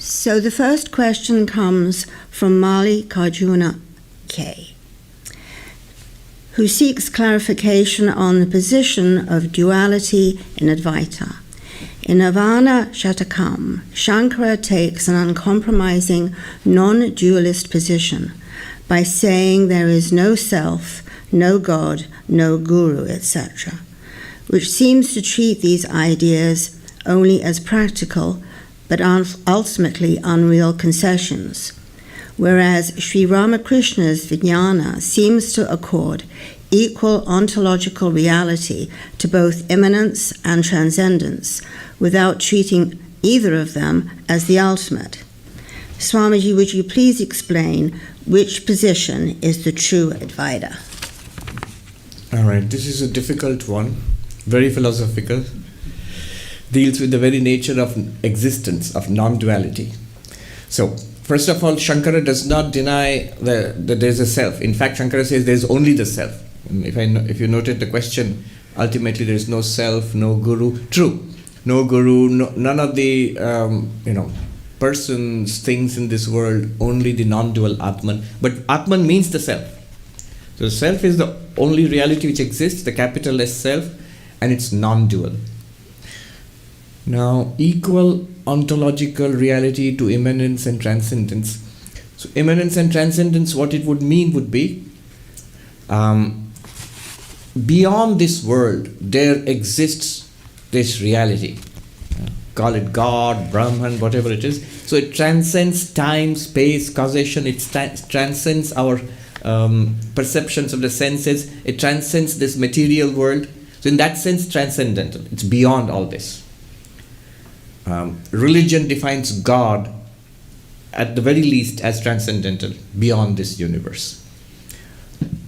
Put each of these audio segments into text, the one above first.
So the first question comes from Mallikarjuna K, who seeks clarification on the position of duality in Advaita. In Nirvana Shatakam, Shankara takes an uncompromising, non-dualist position by saying there is no self, no God, no guru, etc., which seems to treat these ideas only as practical but ultimately unreal concessions, whereas Sri Ramakrishna's Vijnana seems to accord equal ontological reality to both immanence and transcendence, without treating either of them as the ultimate. Swamiji, would you please explain which position is the true Advaita? All right, this is a difficult one, very philosophical, deals with the very nature of existence, of non-duality. So, first of all, Shankara does not deny that there is a self. In fact, Shankara says there is only the self. If you noted the question, ultimately there is no self, no guru. True, no guru, none of the persons, things in this world, only the non-dual Atman. But Atman means the self. So self is the only reality which exists, the capital S self, and it's non-dual. Now, equal ontological reality to immanence and transcendence. So immanence and transcendence, what it would mean would be, beyond this world, there exists this reality. Call it God, Brahman, whatever it is. So it transcends time, space, causation. It transcends our perceptions of the senses. It transcends this material world. So in that sense, transcendental. It's beyond all this. Religion defines God at the very least as transcendental, beyond this universe.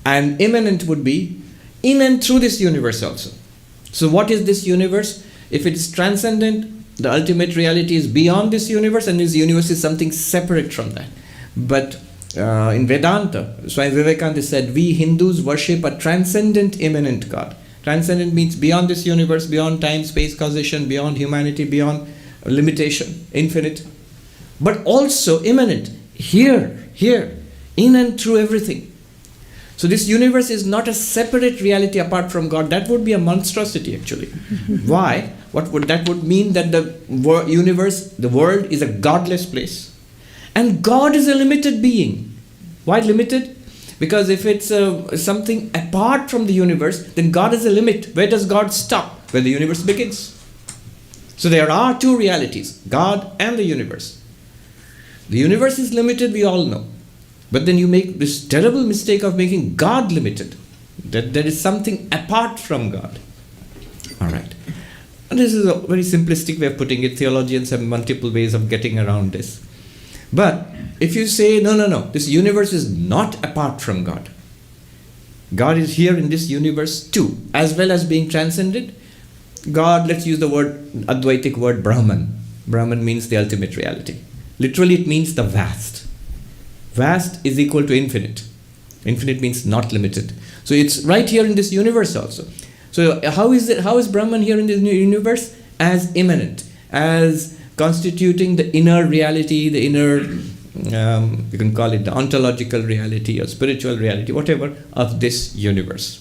And immanent would be in and through this universe also. So what is this universe? If it's transcendent, the ultimate reality is beyond this universe, and this universe is something separate from that. But in Vedanta, Swami Vivekananda said, we Hindus worship a transcendent, immanent God. Transcendent means beyond this universe, beyond time, space, causation, beyond humanity, beyond limitation, infinite. But also immanent, here, in and through everything. So this universe is not a separate reality apart from God. That would be a monstrosity actually. Why? That would mean that the universe, the world is a godless place. And God is a limited being. Why limited? Because if it's something apart from the universe, then God is a limit. Where does God stop? Where the universe begins. So there are two realities, God and the universe. The universe is limited, we all know. But then you make this terrible mistake of making God limited. That there is something apart from God. All right. And this is a very simplistic way of putting it. Theologians have multiple ways of getting around this. But if you say, no, this universe is not apart from God. God is here in this universe too, as well as being transcended. God, let's use the Advaitic word Brahman. Brahman means the ultimate reality. Literally it means the vast. Vast is equal to infinite. Infinite means not limited. So it's right here in this universe also. So how is Brahman here in this universe? As immanent, as constituting the inner reality, the inner, you can call it the ontological reality or spiritual reality, whatever, of this universe.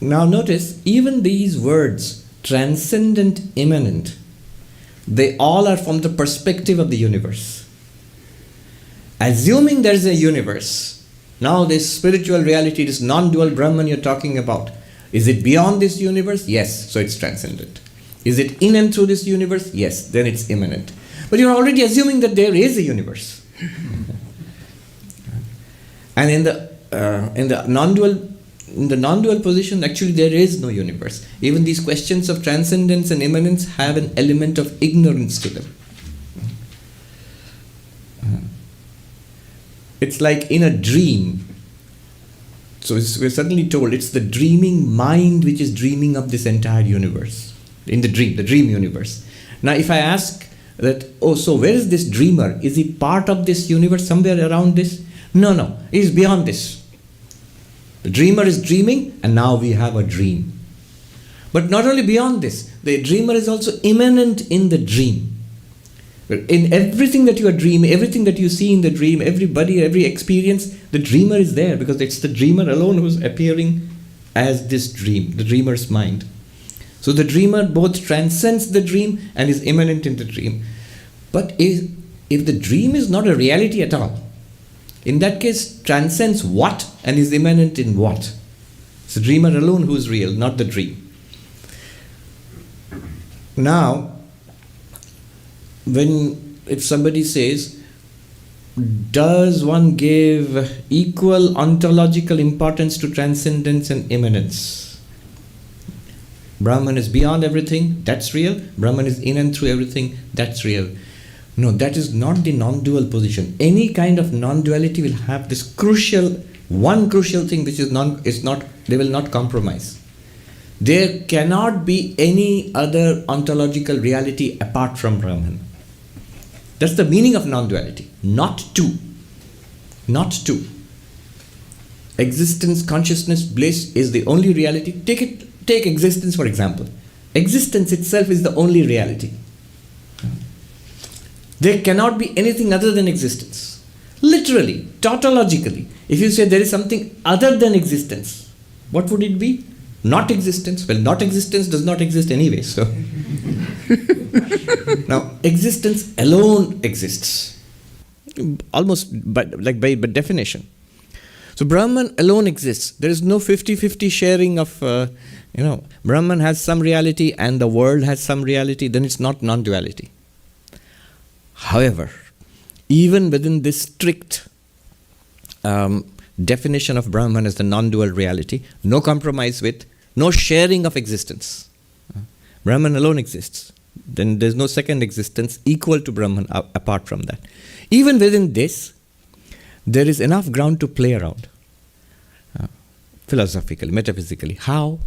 Now notice, even these words, transcendent, immanent, they all are from the perspective of the universe. Assuming there is a universe, now this spiritual reality, this non-dual Brahman you're talking about, is it beyond this universe? Yes, so it's transcendent. Is it in and through this universe? Yes, then it's immanent. But you're already assuming that there is a universe. And in the non-dual position, actually there is no universe. Even these questions of transcendence and immanence have an element of ignorance to them. It's like in a dream. So we're suddenly told it's the dreaming mind which is dreaming of this entire universe. In the dream universe. Now if I ask that, so where is this dreamer? Is he part of this universe, somewhere around this? No, he's beyond this. The dreamer is dreaming, and now we have a dream. But not only beyond this, the dreamer is also immanent in the dream. In everything that you are dreaming, everything that you see in the dream, everybody, every experience, the dreamer is there because it's the dreamer alone who's appearing as this dream, the dreamer's mind. So the dreamer both transcends the dream and is immanent in the dream. But if the dream is not a reality at all, in that case, transcends what and is immanent in what? It's the dreamer alone who is real, not the dream. Now, if somebody says, does one give equal ontological importance to transcendence and immanence? Brahman is beyond everything, that's real. Brahman is in and through everything, that's real. No, that is not the non-dual position. Any kind of non-duality will have this one crucial thing which they will not compromise. There cannot be any other ontological reality apart from Brahman. That's the meaning of non-duality. Not two. Not two. Existence, consciousness, bliss is the only reality. Take existence for example. Existence itself is the only reality. There cannot be anything other than existence. Literally, tautologically, if you say there is something other than existence, what would it be? Not existence. Well, not existence does not exist anyway, so. Now, existence alone exists. Almost by definition. So, Brahman alone exists. There is no 50-50 sharing of, Brahman has some reality and the world has some reality, then it's not non-duality. However, even within this strict definition of Brahman as the non-dual reality, no compromise with, no sharing of existence. Brahman alone exists. Then there's no second existence equal to Brahman apart from that. Even within this, there is enough ground to play around. Philosophically, metaphysically. How?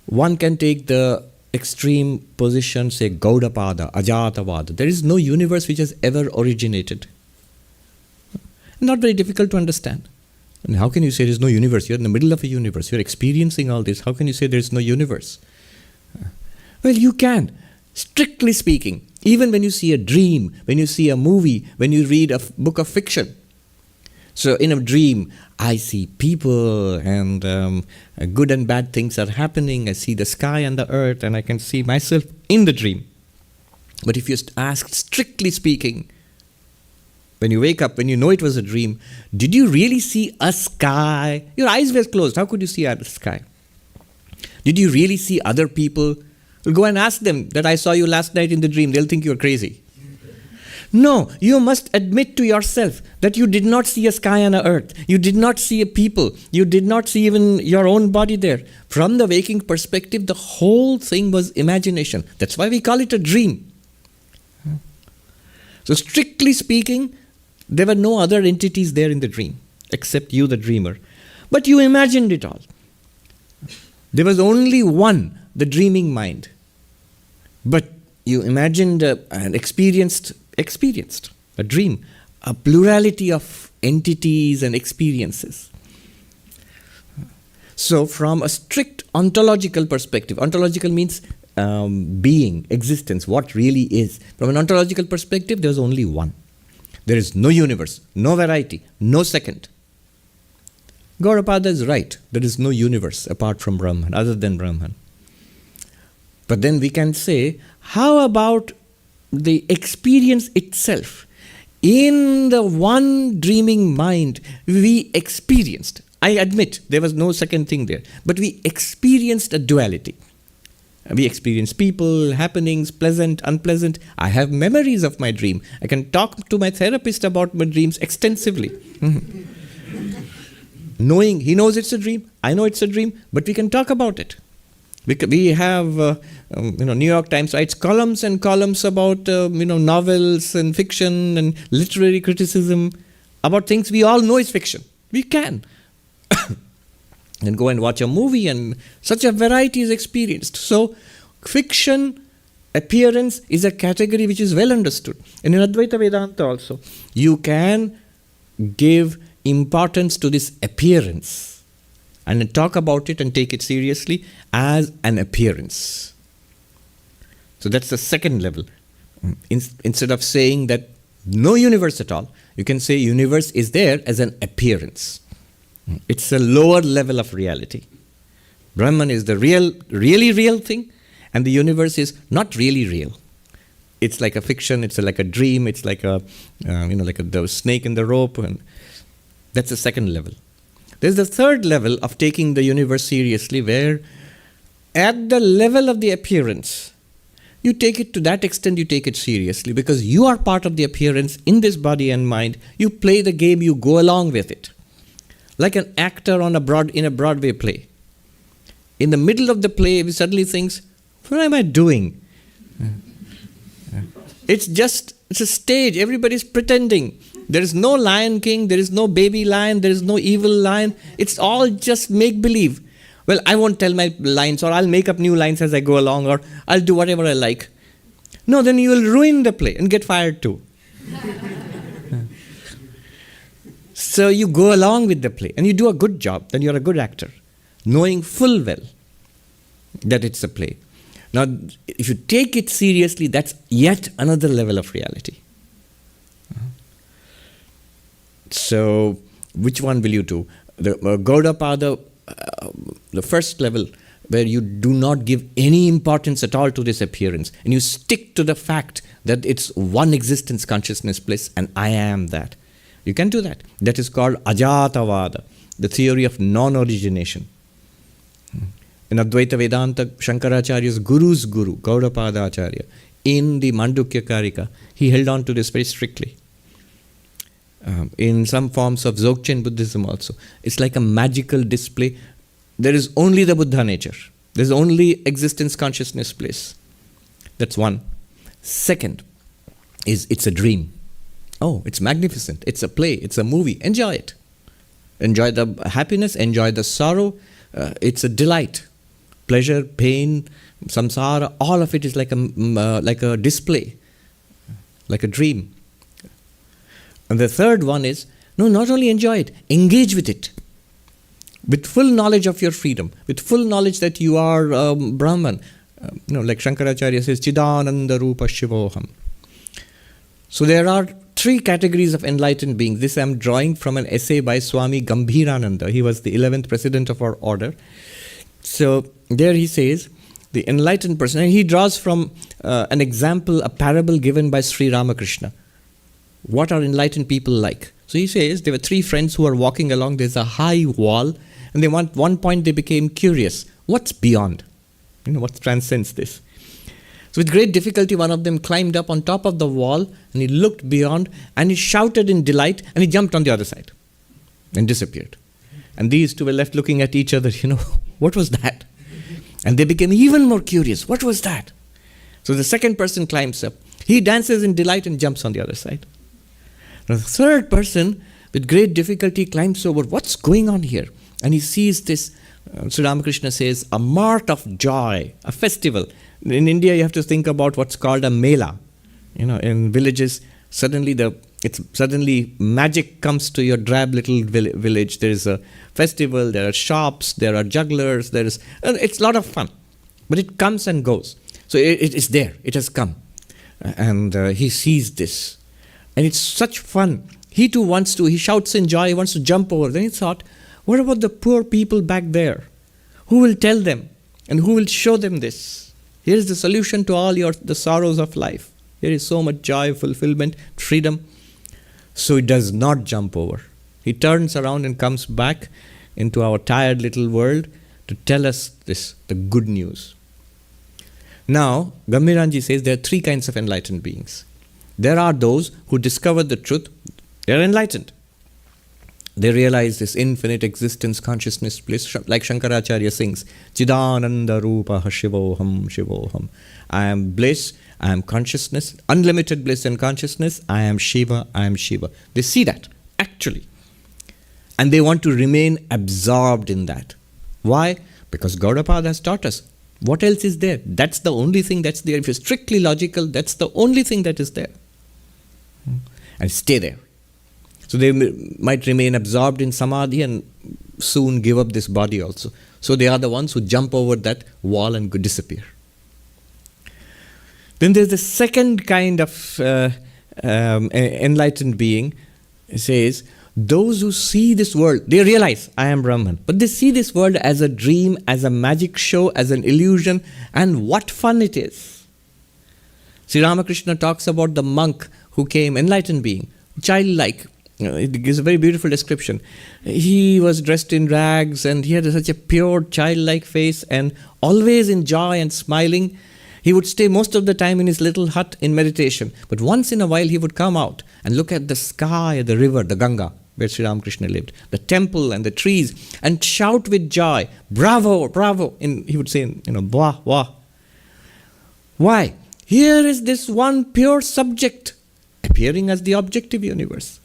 One can take the extreme position, say Gaudapada, Ajatavada. There is no universe which has ever originated. Not very difficult to understand. And how can you say there is no universe? You're in the middle of a universe. You're experiencing all this. How can you say there is no universe? Well, you can. Strictly speaking, even when you see a dream, when you see a movie, when you read a book of fiction. So in a dream, I see people and good and bad things are happening. I see the sky and the earth and I can see myself in the dream. But if you ask strictly speaking, when you wake up, when you know it was a dream, did you really see a sky? Your eyes were closed. How could you see a sky? Did you really see other people? Well, go and ask them that I saw you last night in the dream. They'll think you're crazy. No, you must admit to yourself that you did not see a sky and an earth. You did not see a people. You did not see even your own body there. From the waking perspective, the whole thing was imagination. That's why we call it a dream. So strictly speaking, there were no other entities there in the dream, except you, the dreamer. But you imagined it all. There was only one, the dreaming mind. But you imagined and experienced a dream, a plurality of entities and experiences. So from a strict ontological perspective, ontological means being, existence, what really is. From an ontological perspective, there's only one. There is no universe, no variety, no second. Gaudapada is right. There is no universe apart from Brahman, other than Brahman. But then we can say, how about the experience itself? In the one dreaming mind, we experienced, I admit, there was no second thing there, but we experienced a duality. We experienced people, happenings, pleasant, unpleasant. I have memories of my dream. I can talk to my therapist about my dreams extensively. Knowing, he knows it's a dream, I know it's a dream, but we can talk about it. We have, New York Times writes columns and columns about, novels and fiction and literary criticism about things we all know is fiction. We can. And go and watch a movie and such a variety is experienced. So, fiction appearance is a category which is well understood. And in Advaita Vedanta also, you can give importance to this appearance and then talk about it and take it seriously as an appearance. So that's the second level. Instead of saying that no universe at all, you can say universe is there as an appearance. It's a lower level of reality. Brahman is the really real thing, and the universe is not really real. It's like a fiction. It's like a dream. It's like the snake in the rope, and that's the second level. There's the third level of taking the universe seriously, where at the level of the appearance, you take it to that extent, you take it seriously, because you are part of the appearance in this body and mind. You play the game, you go along with it. Like an actor in a Broadway play. In the middle of the play, he suddenly thinks, what am I doing? It's a stage, everybody's pretending. There is no Lion King, there is no baby lion, there is no evil lion. It's all just make-believe. Well, I won't tell my lines, or I'll make up new lines as I go along, or I'll do whatever I like. No, then you will ruin the play and get fired too. So you go along with the play, and you do a good job, then you're a good actor, knowing full well that it's a play. Now, if you take it seriously, that's yet another level of reality. So, which one will you do? The Gaudapada, the first level, where you do not give any importance at all to this appearance, and you stick to the fact that it's one existence consciousness bliss, and I am that. You can do that. That is called Ajatavada, the theory of non-origination. In Advaita Vedanta, Shankaracharya's guru's guru, Gaudapada Acharya, in the Mandukya Karika, he held on to this very strictly. In some forms of Dzogchen Buddhism also, it's like a magical display. There is only the Buddha nature. There's only existence consciousness bliss. That's one. Second is it's a dream. Oh, it's magnificent. It's a play. It's a movie. Enjoy it. Enjoy the happiness. Enjoy the sorrow. It's a delight. Pleasure, pain, samsara, all of it is like a display, like a dream. And the third one is, no, not only enjoy it, engage with it. With full knowledge of your freedom, with full knowledge that you are Brahman. Like Shankaracharya says, Chidananda Rupa Shivoham. So there are three categories of enlightened beings. This I am drawing from an essay by Swami Gambhirananda. He was the 11th president of our order. So there he says, the enlightened person, and he draws from an example, a parable given by Sri Ramakrishna. What are enlightened people like? So he says, there were three friends who are walking along, there's a high wall, and at one point they became curious. What's beyond? What transcends this? So with great difficulty, one of them climbed up on top of the wall, and he looked beyond, and he shouted in delight, and he jumped on the other side, and disappeared. And these two were left looking at each other, what was that? And they became even more curious. What was that? So the second person climbs up. He dances in delight and jumps on the other side. Now the third person, with great difficulty, climbs over. What's going on here? And he sees this, Sri Ramakrishna says, a mart of joy, a festival. In India, you have to think about what's called a mela. In villages, suddenly magic comes to your drab little village. There is a festival, there are shops, there are jugglers, it's a lot of fun. But it comes and goes. So it is there, it has come. And he sees this. And it's such fun. He too he shouts in joy, he wants to jump over. Then he thought, what about the poor people back there? Who will tell them? And who will show them this? Here is the solution to all the sorrows of life. There is so much joy, fulfillment, freedom. So he does not jump over. He turns around and comes back into our tired little world to tell us this, the good news. Now, Gambhiranji says there are three kinds of enlightened beings. There are those who discover the truth. They are enlightened. They realize this infinite existence, consciousness, bliss, like Shankaracharya sings, Chidananda Rupa Shivoham Shivoham. I am bliss, I am consciousness, unlimited bliss and consciousness, I am Shiva, I am Shiva. They see that, actually. And they want to remain absorbed in that. Why? Because Gaudapada has taught us. What else is there? That's the only thing that's there. If you're strictly logical, that's the only thing that is there. And stay there. So they might remain absorbed in samadhi and soon give up this body also. So they are the ones who jump over that wall and disappear. Then there's the second kind of enlightened being. It says, those who see this world, they realize I am Brahman, but they see this world as a dream, as a magic show, as an illusion, and what fun it is. Sri Ramakrishna talks about the monk who came, enlightened being, childlike. It gives a very beautiful description. He was dressed in rags and he had such a pure childlike face and always in joy and smiling. He would stay most of the time in his little hut in meditation. But once in a while he would come out and look at the sky, the river, the Ganga, where Sri Ramakrishna lived, the temple and the trees, and shout with joy, bravo, bravo. He would say, wah, wah. Why? Here is this one pure subject appearing as the objective universe.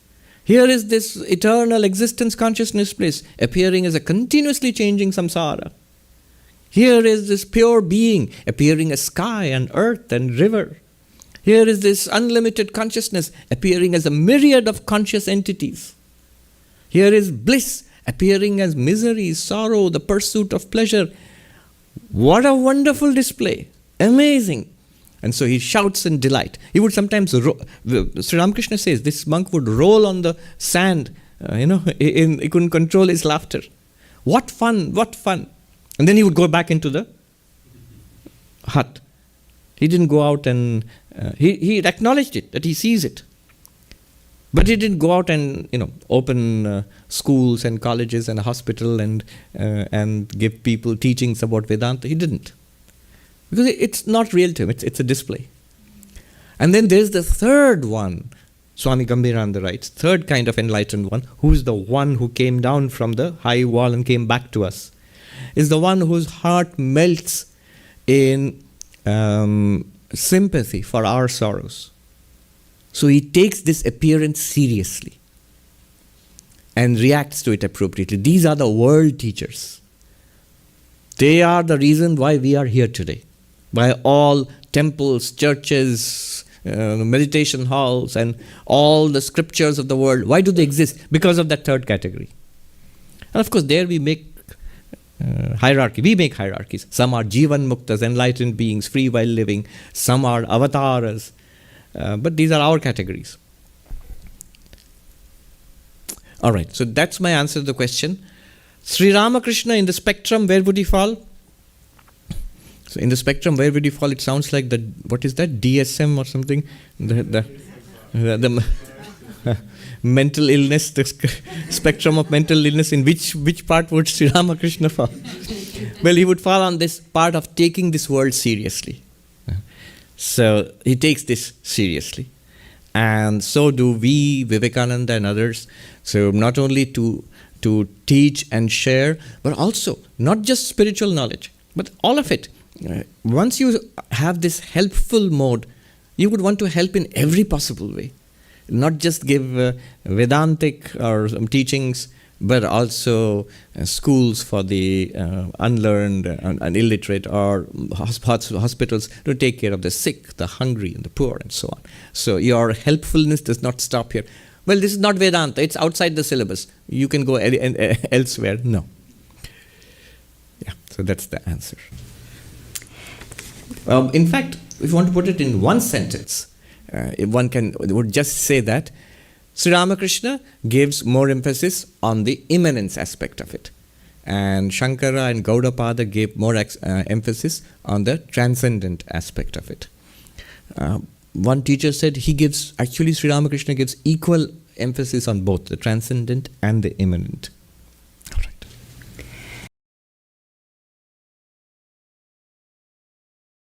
Here is this eternal existence consciousness bliss appearing as a continuously changing samsara. Here is this pure being appearing as sky and earth and river. Here is this unlimited consciousness appearing as a myriad of conscious entities. Here is bliss appearing as misery, sorrow, the pursuit of pleasure. What a wonderful display. Amazing. And so he shouts in delight. He would sometimes, Sri Ramakrishna says, this monk would roll on the sand, he couldn't control his laughter. What fun, what fun. And then he would go back into the hut. He didn't go out and, he acknowledged it, that he sees it. But he didn't go out and, open schools and colleges and a hospital and give people teachings about Vedanta. He didn't. Because it's not real to him, it's a display. And then there's the third one, Swami Gambhirananda writes, third kind of enlightened one, who's the one who came down from the high wall and came back to us, is the one whose heart melts in sympathy for our sorrows. So he takes this appearance seriously and reacts to it appropriately. These are the world teachers. They are the reason why we are here today. Why all temples, churches, meditation halls, and all the scriptures of the world, why do they exist? Because of that third category. And of course, there we make hierarchy. We make hierarchies. Some are Jivan Muktas, enlightened beings, free while living. Some are avatars. But these are our categories. All right, so that's my answer to the question. Sri Ramakrishna, in the spectrum, where would he fall? So in the spectrum, where would he fall? It sounds like what is that, DSM or something? The mental illness, the spectrum of mental illness. In which part would Sri Ramakrishna fall? Well, he would fall on this part of taking this world seriously. So he takes this seriously. And so do we, Vivekananda and others. So not only to teach and share, but also not just spiritual knowledge, but all of it. Once you have this helpful mode, you would want to help in every possible way. Not just give Vedantic or teachings, but also schools for the unlearned and illiterate, or hospitals to take care of the sick, the hungry, and the poor, and so on. So your helpfulness does not stop here. Well, this is not Vedanta, it's outside the syllabus. You can go elsewhere. No. Yeah, so that's the answer. In fact, if you want to put it in one sentence, would just say that Sri Ramakrishna gives more emphasis on the immanence aspect of it. And Shankara and Gaudapada gave more emphasis on the transcendent aspect of it. One teacher said Sri Ramakrishna gives equal emphasis on both the transcendent and the immanent.